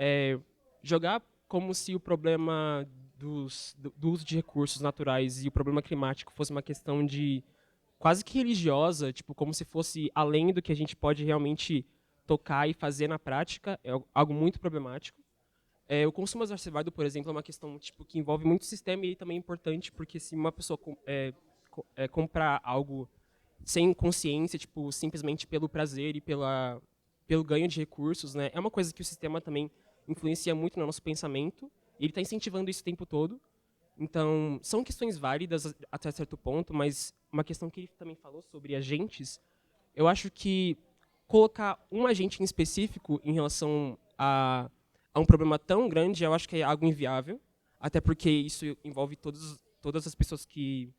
jogar como se o problema do uso de recursos naturais e o problema climático fosse uma questão de quase que religiosa, tipo, como se fosse além do que a gente pode realmente tocar e fazer na prática, é algo muito problemático. O consumo exacerbado, por exemplo, é uma questão tipo, que envolve muito sistema e também é importante, porque se uma pessoa comprar algo sem consciência, tipo, simplesmente pelo prazer e pelo ganho de recursos, né, é uma coisa que o sistema também influencia muito no nosso pensamento, e ele está incentivando isso o tempo todo. Então, são questões válidas até certo ponto, mas uma questão que ele também falou sobre agentes, eu acho que colocar um agente em específico em relação a um problema tão grande, eu acho que é algo inviável, até porque isso envolve todas as pessoas que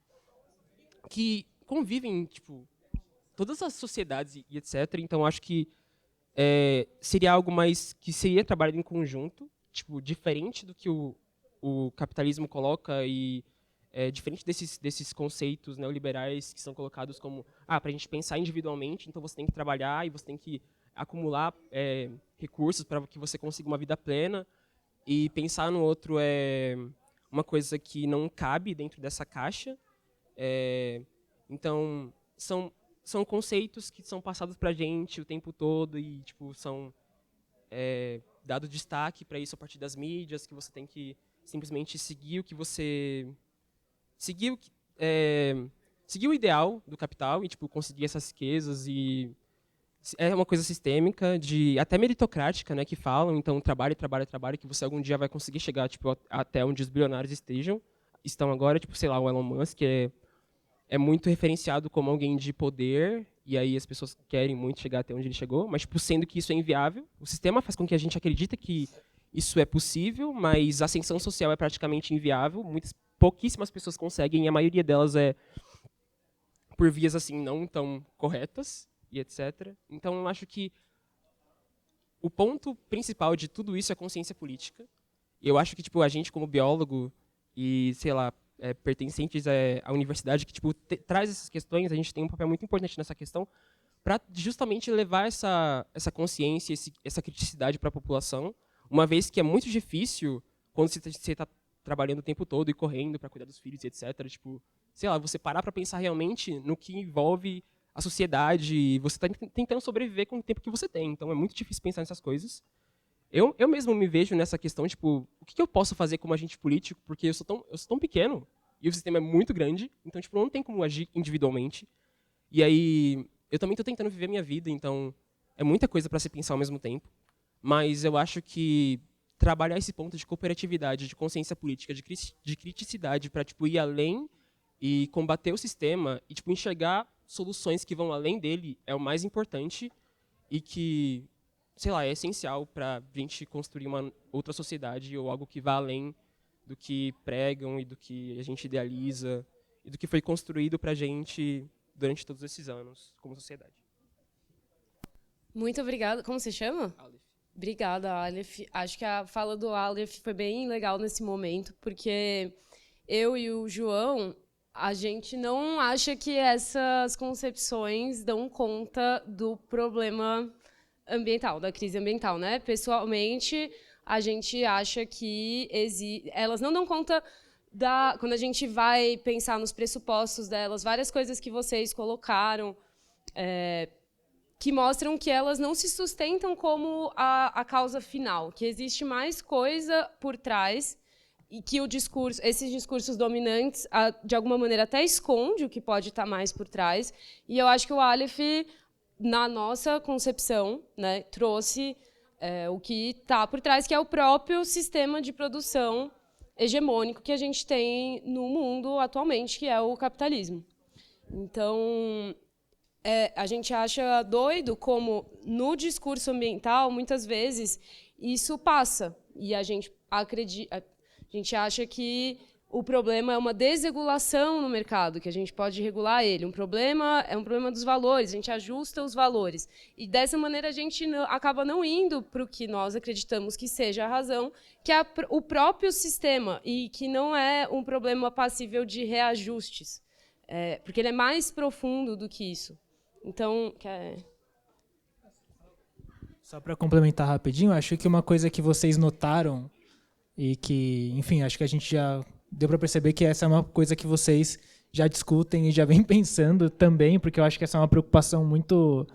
convivem, tipo, todas as sociedades e etc. Então, acho que seria algo mais que seria trabalhado em conjunto, tipo, diferente do que o capitalismo coloca e diferente desses conceitos neoliberais que são colocados como para a gente pensar individualmente, então você tem que trabalhar e você tem que acumular recursos para que você consiga uma vida plena, e pensar no outro é uma coisa que não cabe dentro dessa caixa. Então, são conceitos que são passados para a gente o tempo todo e tipo, são dado destaque para isso a partir das mídias, que você tem que simplesmente seguir o que você... seguir o ideal do capital e tipo, conseguir essas riquezas. E é uma coisa sistêmica, até meritocrática, né, que falam, então trabalhe, que você algum dia vai conseguir chegar tipo, até onde os bilionários estão agora, tipo, sei lá, o Elon Musk, que é muito referenciado como alguém de poder, e aí as pessoas querem muito chegar até onde ele chegou, mas tipo, sendo que isso é inviável. O sistema faz com que a gente acredite que isso é possível, mas a ascensão social é praticamente inviável, pouquíssimas pessoas conseguem, e a maioria delas é por vias assim não tão corretas, e etc. Então, eu acho que o ponto principal de tudo isso é a consciência política. Eu acho que tipo, a gente, como biólogo e, sei lá, pertencentes à universidade, que tipo, traz essas questões, a gente tem um papel muito importante nessa questão, para justamente levar essa consciência, essa criticidade para a população, uma vez que é muito difícil, quando você está trabalhando o tempo todo e correndo para cuidar dos filhos, etc. Tipo, sei lá, você parar para pensar realmente no que envolve a sociedade, e você está tentando sobreviver com o tempo que você tem. Então é muito difícil pensar nessas coisas. Eu mesmo me vejo nessa questão, tipo, o que eu posso fazer como agente político, porque eu sou tão pequeno e o sistema é muito grande, então tipo, não tem como agir individualmente. E aí eu também estou tentando viver a minha vida, então é muita coisa para se pensar ao mesmo tempo. Mas eu acho que trabalhar esse ponto de cooperatividade, de consciência política, de criticidade para tipo, ir além e combater o sistema e tipo, enxergar soluções que vão além dele é o mais importante e que, sei lá, é essencial para a gente construir uma outra sociedade ou algo que vá além do que pregam e do que a gente idealiza e do que foi construído para a gente durante todos esses anos como sociedade. Muito obrigada. Como você chama? Aleph. Obrigada, Aleph. Acho que a fala do Aleph foi bem legal nesse momento, porque eu e o João, a gente não acha que essas concepções dão conta do problema ambiental, da crise ambiental, né? Pessoalmente, a gente acha que elas não dão conta quando a gente vai pensar nos pressupostos delas, várias coisas que vocês colocaram, que mostram que elas não se sustentam como a causa final, que existe mais coisa por trás e que esses discursos dominantes, de alguma maneira, até esconde o que pode estar mais por trás. E eu acho que o Aleph, na nossa concepção, né, trouxe o que está por trás, que é o próprio sistema de produção hegemônico que a gente tem no mundo atualmente, que é o capitalismo. Então, a gente acha doido como, no discurso ambiental, muitas vezes, isso passa. E a gente acha que o problema é uma desregulação no mercado, que a gente pode regular ele. Um problema é um problema dos valores, a gente ajusta os valores. E, dessa maneira, a gente acaba não indo para o que nós acreditamos que seja a razão, que é o próprio sistema, e que não é um problema passível de reajustes, porque ele é mais profundo do que isso. Então, Só para complementar rapidinho, acho que uma coisa que vocês notaram e que, enfim, acho que a gente já deu para perceber que essa é uma coisa que vocês já discutem e já vem pensando também, porque eu acho que essa é uma preocupação muito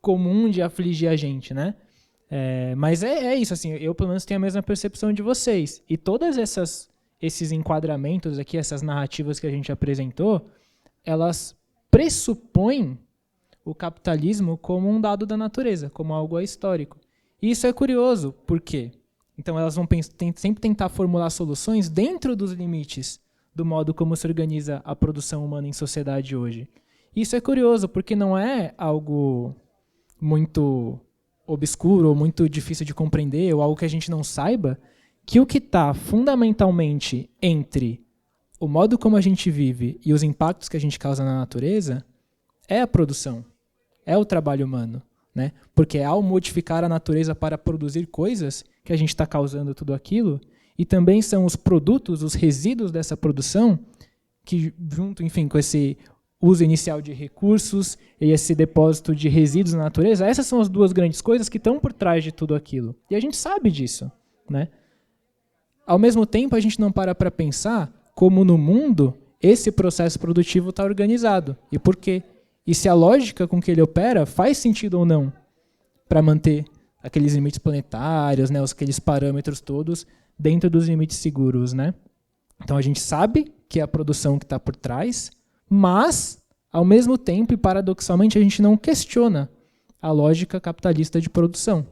comum de afligir a gente, né? Mas é isso, assim, eu pelo menos tenho a mesma percepção de vocês. E todas esses enquadramentos aqui, essas narrativas que a gente apresentou, elas pressupõem o capitalismo como um dado da natureza, como algo histórico. E isso é curioso, por quê? Então elas vão sempre tentar formular soluções dentro dos limites do modo como se organiza a produção humana em sociedade hoje. Isso é curioso, porque não é algo muito obscuro ou muito difícil de compreender, ou algo que a gente não saiba, que o que está fundamentalmente entre o modo como a gente vive e os impactos que a gente causa na natureza é a produção, é o trabalho humano, né? Porque ao modificar a natureza para produzir coisas, que a gente está causando tudo aquilo, e também são os produtos, os resíduos dessa produção, que junto, enfim, com esse uso inicial de recursos e esse depósito de resíduos na natureza, essas são as duas grandes coisas que estão por trás de tudo aquilo. E a gente sabe disso, né? Ao mesmo tempo, a gente não para pensar como no mundo esse processo produtivo está organizado e por quê. E se a lógica com que ele opera faz sentido ou não para manter aqueles limites planetários, né, aqueles parâmetros todos dentro dos limites seguros, né? Então a gente sabe que é a produção que está por trás, mas, ao mesmo tempo e paradoxalmente, a gente não questiona a lógica capitalista de produção.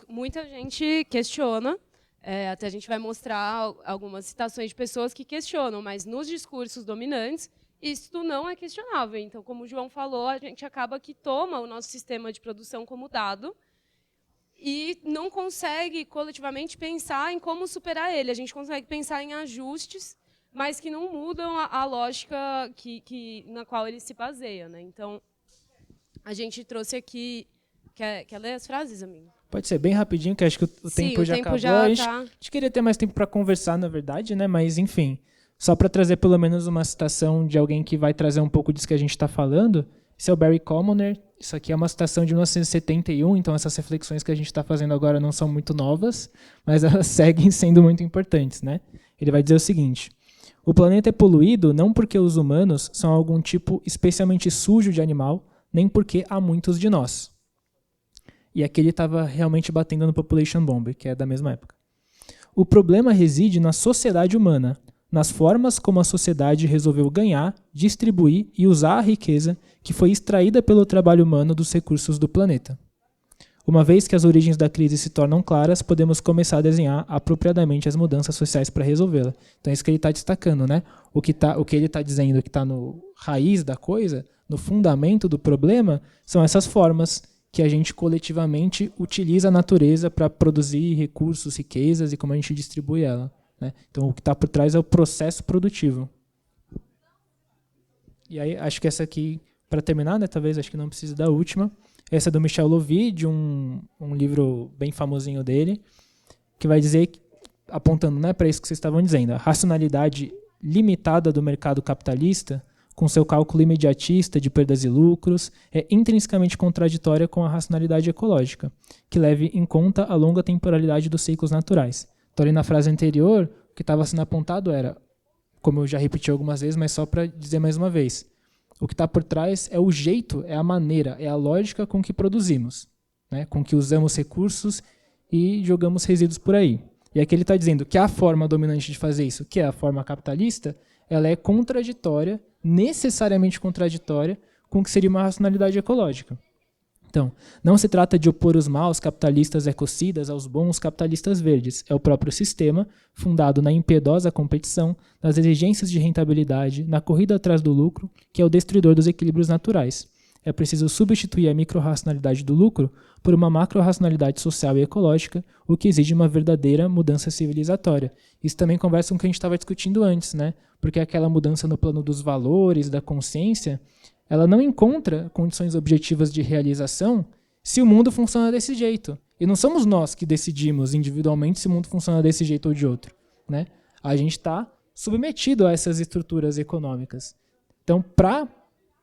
Muita gente questiona, até a gente vai mostrar algumas citações de pessoas que questionam, mas nos discursos dominantes, isso não é questionável. Então, como o João falou, a gente acaba que toma o nosso sistema de produção como dado e não consegue coletivamente pensar em como superar ele. A gente consegue pensar em ajustes, mas que não mudam a lógica na qual ele se baseia, né? Então, a gente trouxe aqui... Quer ler as frases, amigo? Pode ser bem rapidinho, que acho que o tempo já acabou. A gente queria ter mais tempo para conversar, na verdade, né? Mas, enfim, só para trazer pelo menos uma citação de alguém que vai trazer um pouco disso que a gente está falando. Esse é o Barry Commoner. Isso aqui é uma citação de 1971, então essas reflexões que a gente está fazendo agora não são muito novas, mas elas seguem sendo muito importantes, né? Ele vai dizer o seguinte: o planeta é poluído não porque os humanos são algum tipo especialmente sujo de animal, nem porque há muitos de nós. E aqui ele estava realmente batendo no Population Bomb, que é da mesma época. O problema reside na sociedade humana, nas formas como a sociedade resolveu ganhar, distribuir e usar a riqueza que foi extraída pelo trabalho humano dos recursos do planeta. Uma vez que as origens da crise se tornam claras, podemos começar a desenhar apropriadamente as mudanças sociais para resolvê-la. Então é isso que ele está destacando, né? O que ele está dizendo que está no raiz da coisa, no fundamento do problema, são essas formas que a gente coletivamente utiliza a natureza para produzir recursos, riquezas e como a gente distribui ela, né? Então, o que está por trás é o processo produtivo. E aí, acho que essa aqui, para terminar, né, talvez, acho que não precise da última, essa é do Michel Lovy, de um livro bem famosinho dele, que vai dizer, apontando, né, para isso que vocês estavam dizendo, a racionalidade limitada do mercado capitalista, com seu cálculo imediatista de perdas e lucros, é intrinsecamente contraditória com a racionalidade ecológica, que leve em conta a longa temporalidade dos ciclos naturais. Então, ali na frase anterior, o que estava sendo apontado era, como eu já repeti algumas vezes, mas só para dizer mais uma vez, o que está por trás é o jeito, é a maneira, é a lógica com que produzimos, né? Com que usamos recursos e jogamos resíduos por aí. E aqui ele está dizendo que a forma dominante de fazer isso, que é a forma capitalista, ela é contraditória, necessariamente contraditória, com o que seria uma racionalidade ecológica. Então, não se trata de opor os maus capitalistas ecocidas aos bons capitalistas verdes. É o próprio sistema, fundado na impiedosa competição, nas exigências de rentabilidade, na corrida atrás do lucro, que é o destruidor dos equilíbrios naturais. É preciso substituir a micro-racionalidade do lucro por uma macro-racionalidade social e ecológica, o que exige uma verdadeira mudança civilizatória. Isso também conversa com o que a gente estava discutindo antes, né? Porque aquela mudança no plano dos valores, da consciência, ela não encontra condições objetivas de realização se o mundo funciona desse jeito. E não somos nós que decidimos individualmente se o mundo funciona desse jeito ou de outro, né? A gente está submetido a essas estruturas econômicas. Então, para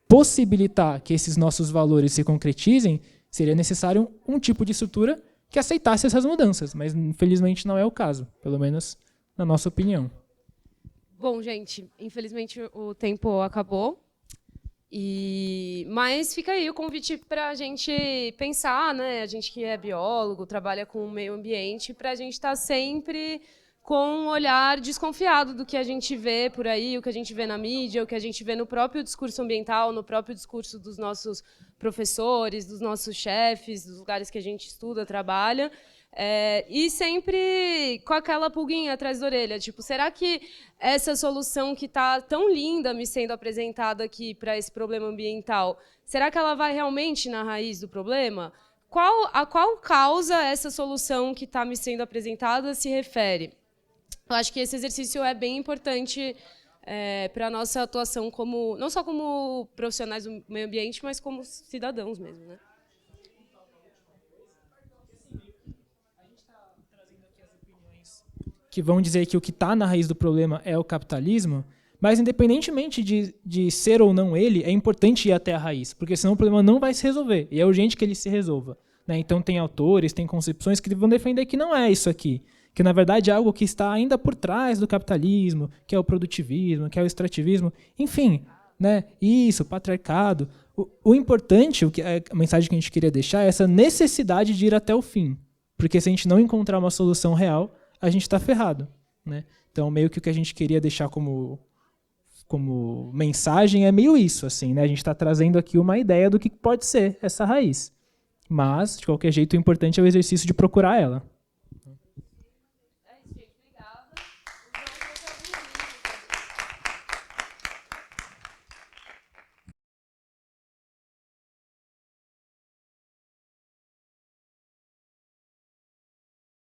possibilitar que esses nossos valores se concretizem, seria necessário um tipo de estrutura que aceitasse essas mudanças, mas infelizmente não é o caso, pelo menos na nossa opinião. Bom, gente, infelizmente o tempo acabou. Mas fica aí o convite para a gente pensar, né? A gente que é biólogo, trabalha com o meio ambiente, para a gente estar sempre com um olhar desconfiado do que a gente vê por aí, o que a gente vê na mídia, o que a gente vê no próprio discurso ambiental, no próprio discurso dos nossos professores, dos nossos chefes, dos lugares que a gente estuda, trabalha. E sempre com aquela pulguinha atrás da orelha, tipo, será que essa solução que está tão linda me sendo apresentada aqui para esse problema ambiental, será que ela vai realmente na raiz do problema? A qual causa essa solução que está me sendo apresentada se refere? Eu acho que esse exercício é bem importante para a nossa atuação como, não só como profissionais do meio ambiente, mas como cidadãos mesmo, né? que vão dizer que o que está na raiz do problema é o capitalismo, mas independentemente de ser ou não ele, é importante ir até a raiz, porque senão o problema não vai se resolver, e é urgente que ele se resolva. Né? Então tem autores, tem concepções que vão defender que não é isso aqui, que na verdade é algo que está ainda por trás do capitalismo, que é o produtivismo, que é o extrativismo, enfim, né? Isso, patriarcado. O importante, a mensagem que a gente queria deixar é essa necessidade de ir até o fim, porque se a gente não encontrar uma solução real, a gente está ferrado. Né? Então meio que o que a gente queria deixar como mensagem é meio isso, assim, né? A gente está trazendo aqui uma ideia do que pode ser essa raiz. Mas, de qualquer jeito, o importante é o exercício de procurar ela.